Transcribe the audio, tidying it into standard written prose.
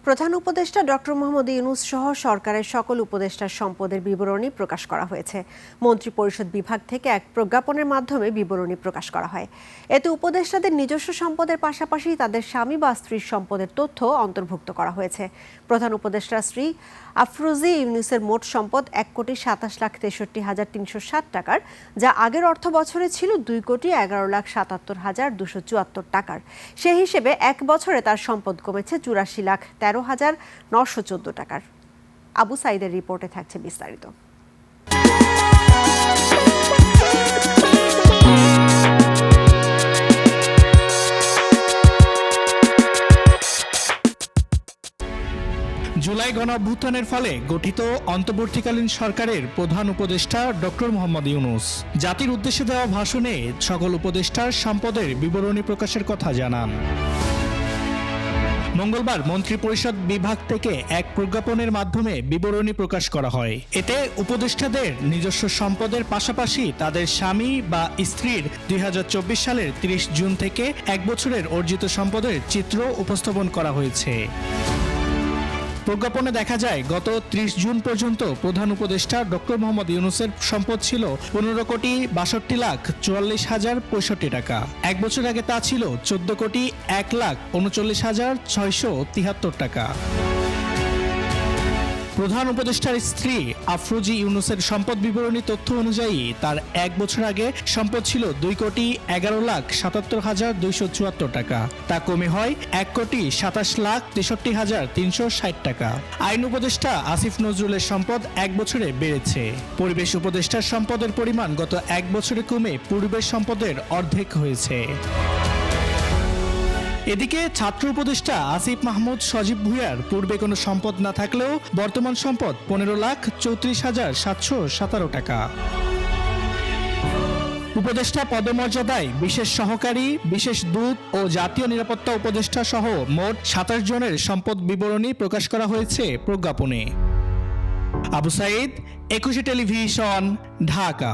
প্রধান উপদেষ্টা ডক্টর মোহাম্মদ ইউনূস সহ সরকারের সকল উপদেষ্টার সম্পদের বিবরণী প্রকাশ করা হয়েছে। মন্ত্রিপরিষদ বিভাগ থেকে এক প্রজ্ঞাপনের মাধ্যমে বিবরণী প্রকাশ করা হয়। এতে উপদেষ্টাদের নিজস্ব সম্পদের পাশাপাশি তাদের স্বামী বা স্ত্রীর সম্পদের তথ্য অন্তর্ভুক্ত করা হয়েছে। প্রধান উপদেষ্টা শ্রী আফরোজা ইউনূসের মোট সম্পদ ১,২৭,৬৩,৩৬০ টাকার, যা আগের অর্থ বছরে ছিল ২,১১,৭৭,২৭৪ টাকার। সে হিসেবে এক বছরে তার সম্পদ কমেছে ৮৪,১৩,৯১৪ টাকার। আবু সাইদের রিপোর্টে থাকছে বিস্তারিত। জুলাই গণঅভ্যুত্থানের ফলে গঠিত অন্তর্বর্তীকালীন সরকারের প্রধান উপদেষ্টা ডক্টর মোহাম্মদ ইউনূস জাতির উদ্দেশ্যে দেওয়া ভাষণে সকল উপদেষ্টার সম্পদের বিবরণী প্রকাশের কথা জানান। মঙ্গলবার মন্ত্রিপরিষদ বিভাগ থেকে এক প্রজ্ঞাপনের মাধ্যমে বিবরণী প্রকাশ করা হয়। এতে উপদেষ্টাদের নিজস্ব সম্পদের পাশাপাশি তাদের স্বামী বা স্ত্রীর ২০২৪ সালের ৩০ জুন থেকে এক বছরের অর্জিত সম্পদের চিত্র উপস্থাপন করা হয়েছে। প্রজ্ঞাপনে দেখা যায়, গত ৩০ জুন পর্যন্ত প্রধান উপদেষ্টা ডক্টর মোহাম্মদ ইউনূসের সম্পদ ছিল ১৫,৪৪,০৪৫ টাকা। এক বছর আগে তা ছিল ১৪,১,৩৯,৬৭৩ টাকা। প্রধান উপদেষ্টার স্ত্রী আফরোজা ইউনূসের সম্পদ বিবরণী তথ্য অনুযায়ী তার এক বছর আগে সম্পদ ছিল ২,১১,৭৭,২৭৪ টাকা। তা কমে হয় ১,২৭,৬৩,৩৬০ টাকা। আইন উপদেষ্টা আসিফ নজরুলের সম্পদ এক বছরে বেড়েছে। পরিবেশ উপদেষ্টার সম্পদের পরিমাণ গত এক বছরে কমে পরিবেশ সম্পদের অর্ধেক হয়েছে। এদিকে ছাত্র উপদেষ্টা আসিফ মাহমুদ সজীব ভুঁইয়ার পূর্বে কোনো সম্পদ না থাকলেও বর্তমান সম্পদ ১৫,৩৪,৭১৭ টাকা। উপদেষ্টা পদমর্যাদায় বিশেষ সহকারী, বিশেষ দূত ও জাতীয় নিরাপত্তা উপদেষ্টা সহ মোট ২৭ জনের সম্পদ বিবরণী প্রকাশ করা হয়েছে প্রজ্ঞাপনে। আবু সাইদ, ২১ টেলিভিশন, ঢাকা।